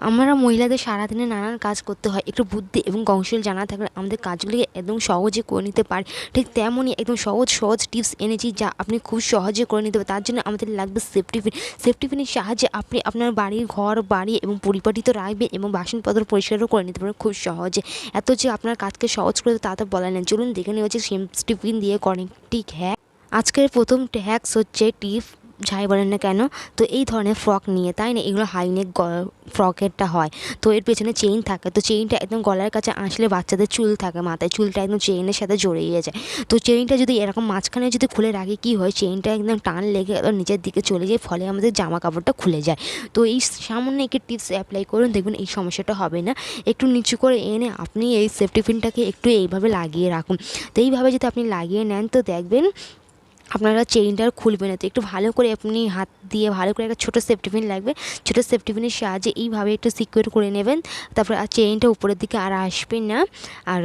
আমরা মহিলাদের সারাদিনে নানান কাজ করতে হয়, একটু বুদ্ধি এবং কৌশল জানা থাকলে আমাদের কাজগুলিকে একদম সহজে করে নিতে পারি। ঠিক তেমনই একদম সহজ সহজ টিপস এনেছি যা আপনি খুব সহজে করে নিতে পারেন। তার জন্য আমাদের লাগবে সেফটি পিন। সেফটি পিনের সাহায্যে আপনি আপনার বাড়ির ঘর বাড়ি এবং পরিপাটি তো রাখবেন এবং বাসনপত্র পরিষ্কারও করে নিতে পারেন খুব সহজে। এত যে আপনার কাজকে সহজ করে দেবে তা তো বলা নেই। চলুন দেখে নেওয়া হচ্ছে সেফটি পিন দিয়ে করেন ঠিক হ্যাঁ। আজকের প্রথম হ্যাক্স হচ্ছে টিপ, যাই বলেন না কেন, তো এই ধরনের ফ্রক নিয়ে, তাই না, এগুলো হাইনেক ফ্রকেরটা হয়, তো এর পেছনে চেইন থাকে, তো চেইনটা একদম গলার কাছে আসলে বাচ্চাদের চুল থাকে মাথায়, চুলটা একদম চেইনের সাথে জড়িয়ে যায়। তো চেইনটা যদি এরকম মাঝখানে যদি খুলে রাখি কী হয়, চেইনটা একদম টান লেগে নিচের দিকে চলে যায়, ফলে আমাদের জামা কাপড়টা খুলে যায়। তো এই সামান্য একটি টিপস অ্যাপ্লাই করুন, দেখবেন এই সমস্যাটা হবে না। একটু নিচু করে এনে আপনি এই সেফটি পিনটাকে একটু এইভাবে লাগিয়ে রাখুন। তো এইভাবে যদি আপনি লাগিয়ে নেন তো দেখবেন আপনারা চেইনটা আর খুলবে না। তো একটু ভালো করে আপনি হাত দিয়ে ভালো করে একটা ছোটো সেফটি পিন লাগবে, ছোটো সেফটি পিনের সাহায্যে এইভাবে একটু সিকিউর করে নেবেন। তারপর আর চেইনটা উপরের দিকে আর আসবে না। আর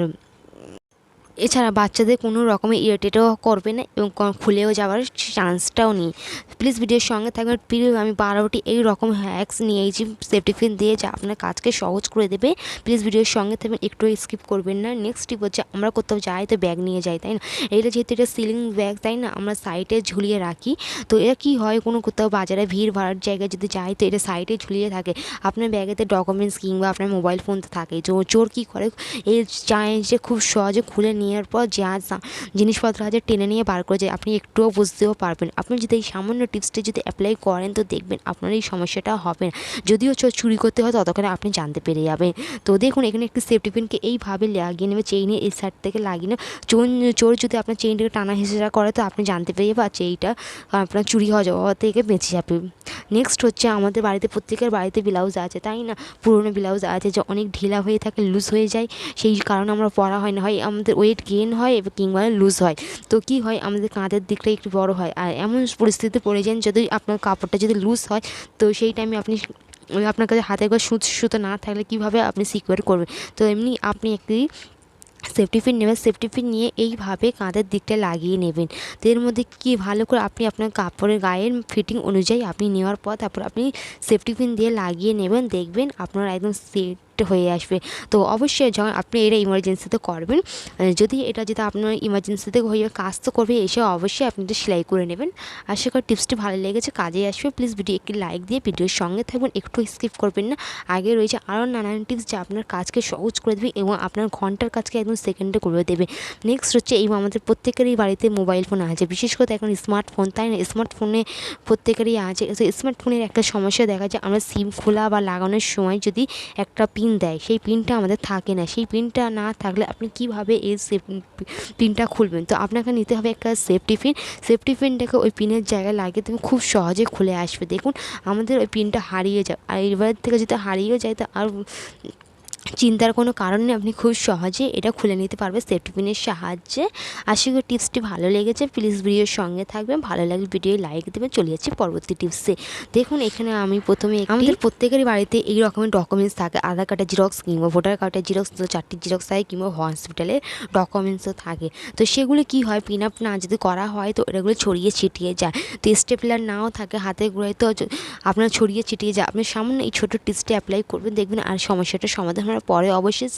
এছাড়া বাচ্চাদের কোনো রকমের ইরিটেটও করবে না এবং খুলেও যাওয়ার চান্সটাও নেই। প্লিজ ভিডিওর সঙ্গে থাকবেন। প্লিজ আমি 12টি এই রকম হ্যাক্স নিয়েছি সেফটি পিন দিয়ে যা আপনার কাজকে সহজ করে দেবে। প্লিজ ভিডিওর সঙ্গে থাকবেন, একটু স্কিপ করবেন না। নেক্সট টিপ হচ্ছে, আমরা কোথাও যাই তো ব্যাগ নিয়ে যাই, তাই না, এটা যেহেতু এটা সিলিং ব্যাগ, তাই না, আমরা সাইডে ঝুলিয়ে রাখি। তো এটা কী হয়, কোনো কোথাও বাজারে ভিড় ভাড়ার জায়গায় যদি যাই তো এটা সাইডে ঝুলিয়ে থাকে। আপনার ব্যাগেতে ডকুমেন্টস কিংবা আপনার মোবাইল ফোন তো থাকে, চোর কী করে, এই চাইছে খুব সহজে খুলে নেওয়ার পর যা জিনিসপত্র আছে টেনে নিয়ে বার করে যায়, আপনি একটুও বুঝতেও পারবেন। আপনি যদি এই সামান্য টিপসটি যদি অ্যাপ্লাই করেন তো দেখবেন আপনার এই সমস্যাটা হবে না। যদিও চুরি করতে হয় ততক্ষণে আপনি জানতে পেরে যাবেন। তো দেখুন এখানে একটি সেফটি পিনকে এইভাবে লাগিয়ে নেবে, চেইনে এই সাইড থেকে লাগিয়ে নেবে। চোর যদি আপনার চেইনটাকে টানা হেঁচড়া করে তো আপনি জানতে পেরে যাবেন, আর চেইনটা আপনার চুরি হওয়া যাওয়া থেকে বেঁচে যাবে। নেক্সট হচ্ছে, আমাদের বাড়িতে প্রত্যেকের বাড়িতে ব্লাউজ আছে, তাই না, পুরনো ব্লাউজ আছে যে অনেক ঢিলা হয়ে থাকে, লুজ হয়ে যায়, সেই কারণে আমরা পরা হয় না, হয় আমাদের ওয়েট গেইন হয় কিংবা লুজ হয়। তো কী হয়, আমাদের কাঁধের দিকটা একটু বড় হয়, আর এমন পরিস্থিতিতে পড়ে যান যদি আপনার কাপড়টা যদি লুজ হয় তো সেই টাইমে আপনি আপনার কাছে হাতে করে সুতো না থাকলে কীভাবে আপনি সিকিউর করবেন। তো এমনি আপনি একটি সেফটি পিন নেবেন, সেফটি পিন নিয়ে এইভাবে কাঁধের দিকটা লাগিয়ে নেবেন। তো এর মধ্যে কি ভালো করে আপনি আপনার কাপড়ের গায়ের ফিটিং অনুযায়ী আপনি নেওয়ার পর তারপর আপনি সেফটি পিন দিয়ে লাগিয়ে নেবেন, দেখবেন আপনার একদম সেট হয়ে আসবে। তো অবশ্যই যখন আপনি এটা ইমার্জেন্সিতে করবেন, যদি আপনার ইমার্জেন্সিতে হয়ে কাজ তো করবে, এসে অবশ্যই আপনি তো সেলাই করে নেবেন। আশা করি টিপসটি ভালো লেগেছে, কাজে আসবে। প্লিজ ভিডিও একটি লাইক দিয়ে ভিডিওর সঙ্গে থাকবেন, একটু স্কিপ করবেন না। আগে রয়েছে আরও নানান টিপস যা আপনার কাজকে সহজ করে দেবে এবং আপনার ঘন্টার কাজকে একদম সেকেন্ডে করে দেবে। নেক্সট হচ্ছে, এই আমাদের প্রত্যেকেরই বাড়িতে মোবাইল ফোন আছে, বিশেষ করে এখন স্মার্টফোন, তাই না, স্মার্টফোনে প্রত্যেকেরই আছে। তো স্মার্টফোনের একটা সমস্যা দেখা যায়, আমরা সিম খোলা বা লাগানোর সময় যদি একটা পিন দেয়, সেই পিনটা আমাদের থাকে না। সেই পিনটা না থাকলে আপনি কীভাবে এই পিনটা খুলবেন। তো আপনাকে নিতে হবে একটা সেফটি পিন। সেফটি পিনটাকে ওই পিনের জায়গায় লাগিয়ে তুমি খুব সহজে খুলে আসবে। দেখুন আমাদের ওই পিনটা হারিয়ে যায়, আর এবার থেকে যদি হারিয়ে যায় তো আর চিন্তার কোনো কারণ নেই, আপনি খুব সহজে এটা খুলে নিতে পারবে সেফটি পিনের সাহায্যে। আশা করি টিপসটি ভালো লেগেছে। প্লিজ ভিডিওর সঙ্গে থাকবেন, ভালো লাগলে ভিডিও লাইক দেবেন। চলে যাচ্ছি পরবর্তী টিপসে। দেখুন এখানে আমি প্রথমে আমাদের প্রত্যেকেরই বাড়িতে এই রকমের ডকুমেন্টস থাকে, আধার কার্ডের জিরক্স কিংবা ভোটার কার্ডের জিরক্স, তো 4টি জিরক্স থাকে, কিংবা হসপিটালের ডকুমেন্টসও থাকে। তো সেগুলো কি হয়, পিন আপ না যদি করা হয় তো এগুলো ছড়িয়ে ছিটিয়ে যায়। তো স্টেপলার নাও থাকে হাতে গোড়ায়, তো আপনার ছড়িয়ে ছিটিয়ে যায়। আপনি সামান্য এই ছোটো টিপসটি অ্যাপ্লাই করবেন, দেখবেন আর সমস্যাটার সমাধান পরে অবশ্যই।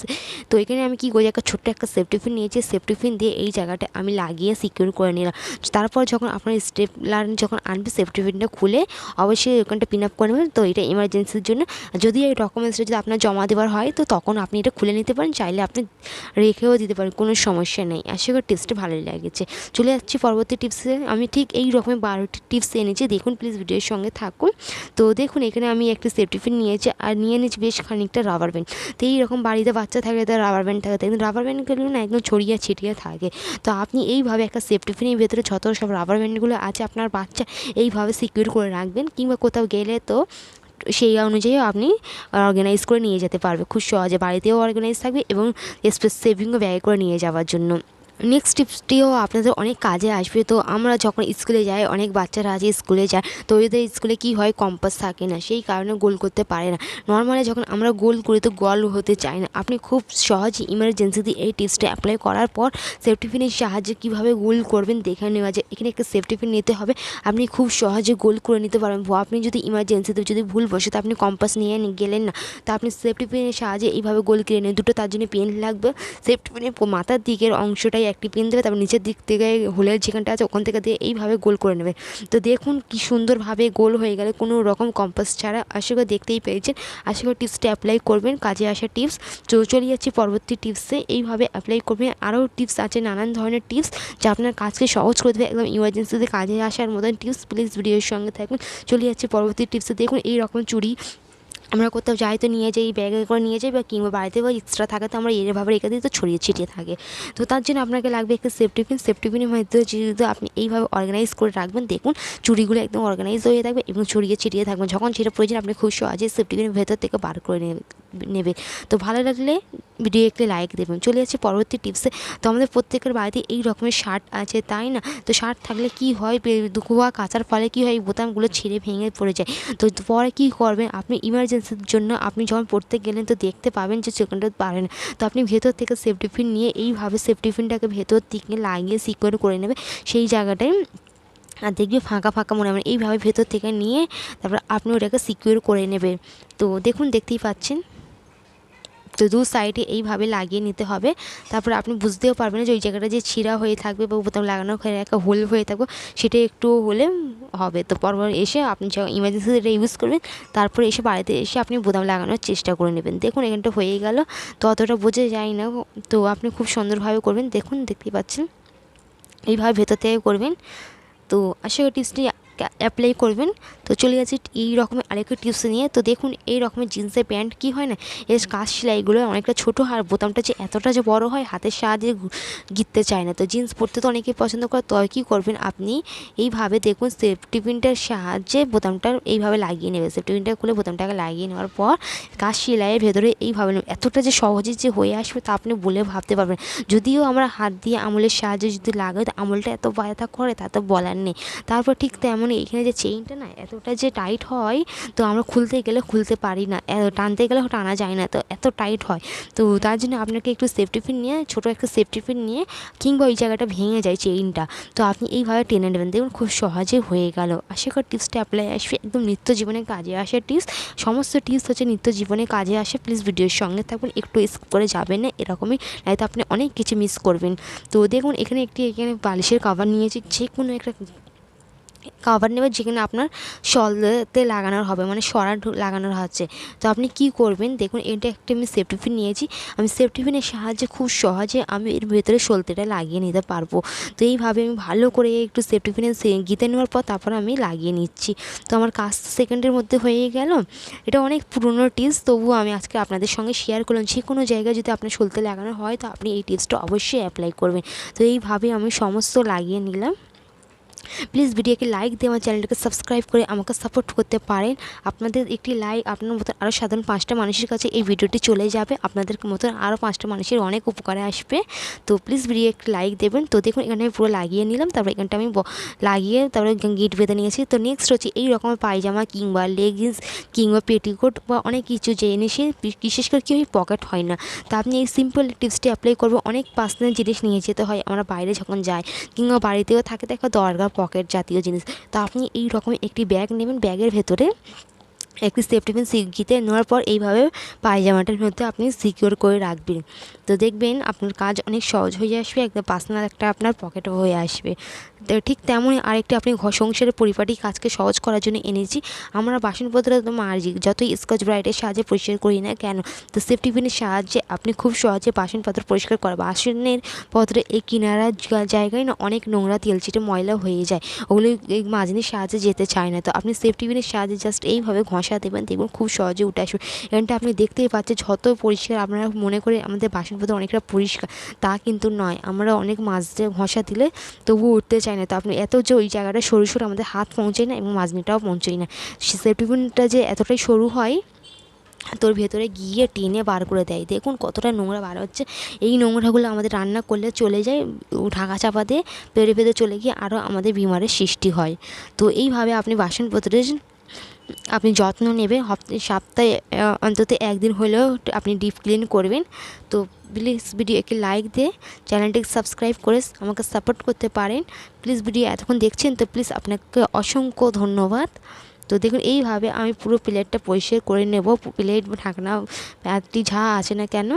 তো এখানে আমি কি করি, একটা ছোট্ট একটা সেফটি পিন নিয়েছি, সেফটি পিন দিয়ে এই জায়গাটা আমি লাগিয়ে সিকিউর করে নিলাম। তারপর যখন আপনার স্টেপলার যখন আনবে, সেফটি পিনটা খুলে অবশ্যই ওখানটা পিন আপ করে নেবেন। তো এটা ইমার্জেন্সির জন্য, যদি এই ডকুমেন্টসটা যদি আপনার জমা দেওয়ার হয় তো তখন আপনি এটা খুলে নিতে পারেন, চাইলে আপনি রেখেও দিতে পারেন, কোনো সমস্যা নেই। আশা করি টিপসটা ভালোই লেগেছে। চলে যাচ্ছি পরবর্তী টিপসে। আমি ঠিক এই রকমের 12টি টিপস এনেছি, দেখুন প্লিজ ভিডিওর সঙ্গে থাকুন। তো দেখুন এখানে আমি একটি সেফটি পিন নিয়েছি আর নিয়ে নিয়েছি বেশ খানিকটা রাবার ব্যান্ড। তো এইরকম বাড়িতে বাচ্চা থাকে তো রাবার ব্যান্ড থাকে, কিন্তু রাবার ব্যান্ডগুলো না একদম ছড়িয়ে ছিটিয়ে থাকে। তো আপনি এইভাবে একটা সেফটি পিনের ভেতরে যত সব রাবার ব্যান্ডগুলো আছে আপনার বাচ্চা এইভাবে সিকিউর করে রাখবেন, কিংবা কোথাও গেলে তো সেই অনুযায়ী আপনি অর্গানাইজ করে নিয়ে যেতে পারবে খুব সহজে। বাড়িতেও অর্গানাইজ থাকবে এবং স্পেস সেভিংও ব্যয় করে নিয়ে যাওয়ার জন্য। নেক্সট টিপসটিও আপনাদের অনেক কাজে আসবে। তো আমরা যখন স্কুলে যাই, অনেক বাচ্চারা আছে স্কুলে যায়, তো ওদের স্কুলে কী হয়, কম্পাস থাকে না, সেই কারণে গোল করতে পারে না। নর্মালি যখন আমরা গোল করি তো গোল হতে চায় না। আপনি খুব সহজে ইমার্জেন্সিতে এই টিপসটা অ্যাপ্লাই করার পর সেফটি পিনের সাহায্যে কীভাবে গোল করবেন দেখে নেওয়া যায়। এখানে একটা সেফটি পিন নিতে হবে, আপনি খুব সহজে গোল করে নিতে পারবেন। আপনি যদি ইমার্জেন্সিতে যদি ভুলবশত আপনি কম্পাস নিয়ে গেলেন না, তা আপনি সেফটি পিনের সাহায্যে এইভাবে গোল করে নেন। দুটো তার জন্য পেন লাগবে। সেফটি পিনের মাথার দিকের অংশটাই একটি পেন দেবে, তারপর নিচের দিক থেকে হোলের যেখানটা আছে ওখান থেকে দিয়ে এইভাবে গোল করে নেবে। তো দেখুন কি সুন্দরভাবে গোল হয়ে গেলে কোনো রকম কম্পাস ছাড়া। আশা করি দেখতেই পেয়েছেন। আশা করি টিপসটা অ্যাপ্লাই করবেন, কাজে আসা টিপস। চলে যাচ্ছি পরবর্তী টিপসে। এইভাবে অ্যাপ্লাই করবেন। আরও টিপস আছে, নানান ধরনের টিপস যা আপনার কাজকে সহজ করে দেবে, একদম ইমার্জেন্সিতে কাজে আসার মতন টিপস। প্লিজ ভিডিওর সঙ্গে থাকবেন। চলে যাচ্ছি পরবর্তী টিপসে। দেখুন এই রকম চুড়ি আমরা কোথাও যাই তো নিয়ে যাই, ব্যাগে করে নিয়ে যাই, বা কিংবা বাড়িতে বা এক্সট্রা থাকে তো আমরা এভাবে রেখে দিই, তো ছড়িয়ে ছিটিয়ে থাকে। তো তার জন্য আপনাকে লাগবে একটা সেফটি পিন। সেফটি পিনের মধ্যে যদি আপনি এইভাবে অর্গানাইজ করে রাখবেন, দেখুন চুড়িগুলো একদম অর্গানাইজ হয়ে থাকবে এবং ছড়িয়ে ছিটিয়ে থাকবেন। যখন সেটা প্রয়োজন আপনি খুব সহজে সেফটি পিনের ভেতর থেকে বার করে নেবে। তো ভালো লাগলে ভিডিও একটি লাইক দেবেন। চলে যাচ্ছে পরবর্তী টিপসে। তো আমাদের প্রত্যেকের বাড়িতে এই রকমের শার্ট আছে, তাই না? তো শার্ট থাকলে কি হয়, ধোয়া কাচার ফলে কি হয়, এই বোতামগুলো ছিঁড়ে ভেঙে পড়ে যায়। তো পরে কী করবেন, আপনি ইমার্জেন্সির জন্য আপনি যখন পড়তে গেলেন তো দেখতে পাবেন যে সেখানটা পারেন, তো আপনি ভেতর থেকে সেফটি পিন নিয়ে এইভাবে সেফটি পিনটাকে ভেতর থেকে লাগিয়ে সিকিউর করে নেবে সেই জায়গাটায়। আর দেখবে ফাঁকা ফাঁকা মনে হবে, এইভাবে ভেতর থেকে নিয়ে তারপর আপনি ওটাকে সিকিউর করে নেবে। তো দেখুন দেখতেই পাচ্ছেন। তো দু সাইডে এইভাবে লাগিয়ে নিতে হবে। তারপরে আপনি বুঝতেও পারবেন না যে ওই জায়গাটা যে ছিঁড়া হয়ে থাকবে বা বোতাম লাগানোর একটা হোল হয়ে থাকবে, সেটা একটু হলে হবে। তো পরপর এসে আপনি যখন ইমার্জেন্সিতে এটা ইউজ করবেন, তারপরে এসে বাড়িতে এসে আপনি বোতাম লাগানোর চেষ্টা করে নেবেন। দেখুন এখানটা হয়ে গেল, তো অতটা বোঝা যায় না, তো আপনি খুব সুন্দরভাবে করবেন। দেখুন দেখতেই পাচ্ছেন, এইভাবে ভেতর থেকে করবেন। তো আশা করি টিপসটি অ্যাপ্লাই করবেন। তো চলে যাচ্ছি এই রকমের আরেকটা টিপস নিয়ে। তো দেখুন এই রকমের জিন্সের প্যান্ট কী হয় না, এর কাজ সেলাইগুলো অনেকটা ছোটো, আর বোতামটা যে এতটা যে বড় হয় হাতের সাহায্যে গিঁথতে চায় না। তো জিন্স পরতে তো অনেকেই পছন্দ করে। তো কী করবেন, আপনি এইভাবে দেখুন সেফটি পিনটার সাহায্যে বোতামটা এইভাবে লাগিয়ে নেবে। সেফটি পিনটা খুলে বোতামটাকে লাগিয়ে নেওয়ার পর কাজ সেলাইয়ের ভেতরে এইভাবে এতটা যে সহজে যে হয়ে আসবে তা আপনি বলে ভাবতে পারবেন। যদিও আমরা হাত দিয়ে আঙুলের সাহায্যে যদি লাগাই তো আঙুলটা এত ব্যথা করে তা তো বলার নেই। তারপর ঠিক তেমনই এখানে যে চেইনটা না এতটা যে টাইট হয়, তো আমরা খুলতে গেলে খুলতে পারি না, টানতে গেলে টানা যায় না, তো এত টাইট হয়। তো তার জন্য আপনাকে একটু সেফটি পিন নিয়ে, ছোটো একটা সেফটি পিন নিয়ে, কিংবা ওই জায়গাটা ভেঙে যায় চেইনটা, তো আপনি এইভাবে টেনে নেবেন। দেখুন খুব সহজে হয়ে গেল। আশা করি টিপসটা অ্যাপ্লাই আসবে, একদম নিত্য জীবনে কাজে আসে টিপস। সমস্ত টিপস হচ্ছে নিত্য জীবনে কাজে আসে। প্লিজ ভিডিওর সঙ্গে থাকুন, একটু স্কিপ করে যাবেন না এরকমই, নয়তো আপনি অনেক কিছু মিস করবেন। তো দেখুন এখানে এখানে বালিশের কভার নিয়েছি, যে কোনো একটা কভার নেবে যেখানে আপনার শলতে লাগানোর হবে, মানে সরা লাগানোর হচ্ছে। তো আপনি কি করবেন, দেখুন এটা একটা আমি সেফটি পিন নিয়েছি। আমি সেফটি পিনের সাহায্যে খুব সহজে আমি এর ভেতরে সলতেটা লাগিয়ে নিতে পারবো। তো এইভাবে আমি ভালো করে একটু সেফটি পিনে গিঁথে নেওয়ার পর তারপর আমি লাগিয়ে নিচ্ছি। তো আমার কাজ সেকেন্ডের মধ্যে হয়ে গেল। এটা অনেক পুরনো টিপস, তবুও আমি আজকে আপনাদের সঙ্গে শেয়ার করলাম। যে কোনো জায়গায় যদি আপনার সলতে লাগানো হয় তো আপনি এই টিপসটা অবশ্যই অ্যাপ্লাই করবেন। তো এইভাবে আমি সমস্ত লাগিয়ে নিলাম। প্লিজ ভিডিওকে লাইক দিয়ে আমার চ্যানেলটাকে সাবস্ক্রাইব করে আমাকে সাপোর্ট করতে পারেন। আপনাদের একটি লাইক আপনার মতন আরও সাধারণ 5টা মানুষের কাছে এই ভিডিওটি চলে যাবে, আপনাদের মতন আরও 5টা মানুষের অনেক উপকারে আসবে। তো প্লিজ ভিডিও একটি লাইক দেবেন। তো দেখুন এখানে আমি পুরো লাগিয়ে নিলাম, তারপরে এখানটা আমি লাগিয়ে তারপরে গিট বেঁধে নিয়েছি। তো নেক্সট হচ্ছে এই রকমের পায়জামা কিংবা লেগিংস কিংবা পেটিকোট বা অনেক কিছু যে এনেছে, বিশেষ করে কি হয় পকেট হয় না। তো আপনি এই সিম্পল টিপসটি অ্যাপ্লাই করবো। অনেক পার্সোনাল জিনিস নিয়ে যেতে হয় আমরা বাইরে যখন যাই, কিংবা বাড়িতেও থাকে দেখা দরকার পকেট জাতীয় জিনিস। তো আপনি এই রকম একটি ব্যাগ নেবেন, ব্যাগের ভেতরে একটি সেফটি পিন গিঁথে নেওয়ার পর এইভাবে পায়জামাটার মধ্যে আপনি সিকিউর করে রাখবেন। তো দেখবেন আপনার কাজ অনেক সহজ হয়ে আসবে, একদম পার্সোনাল একটা আপনার পকেটও হয়ে আসবে। তো ঠিক তেমনই আরেকটি আপনি সংসারের পরিপাটি কাজকে সহজ করার জন্য এনেছি। আমরা বাসনপত্র তো মার্জি যতই স্কচ ব্রাইটের সাহায্যে পরিষ্কার করি না কেন, তো সেফটি পিনের সাহায্যে আপনি খুব সহজে বাসনপত্র পরিষ্কার করা। বাসনের পত্রে এই কিনারা জায়গায় না অনেক নোংরা তেলচিটে ময়লা হয়ে যায়, ওগুলো এই মাজনির সাহায্যে যেতে চায় না। তো আপনি সেফটি পিনের সাহায্যে জাস্ট এইভাবে ঘষা দেবেন, দেখুন খুব সহজে উঠে আসবে। এখানটা আপনি দেখতেই পাচ্ছেন যত পরিষ্কার, আপনারা মনে করে আমাদের বাসনপত্র অনেকটা পরিষ্কার, তা কিন্তু নয়। আমরা অনেক মাজতে ঘষা দিলে তবুও উঠতে চায় না। তো আপনি এত যে ওই জায়গাটা সরু সরু আমাদের হাত পৌঁছায় না এবং মাজনিটাও পৌঁছায় না। সেফটি পিনটা যে এতটাই সরু হয়, তোর ভেতরে গিয়ে টেনে বার করে দেয়। দেখুন কতটা নোংরা বার হচ্ছে। এই নোংরাগুলো আমাদের রান্না করলে চলে যায় ঢাকা চাপা দিয়ে পেরে পেরে চলে গিয়ে আরও আমাদের বিমারের সৃষ্টি হয়। তো এইভাবে আপনি বাসনপত্রের আপনি যত্ন নেবেন। সপ্তাহে অন্তত একদিন হলেও আপনি ডিপ ক্লিন করবেন। তো প্লিজ ভিডিও একটি লাইক দিয়ে চ্যানেলটিকে সাবস্ক্রাইব করে আমাকে সাপোর্ট করতে পারেন। প্লিজ ভিডিও এতক্ষণ দেখছেন তো প্লিজ আপনাকে অসংখ্য ধন্যবাদ। তো দেখুন এইভাবে আমি পুরো প্লেটটা পরিষ্কার করে নেব। প্লেট ঢাকনা প্যাটটি যা আছে না কেন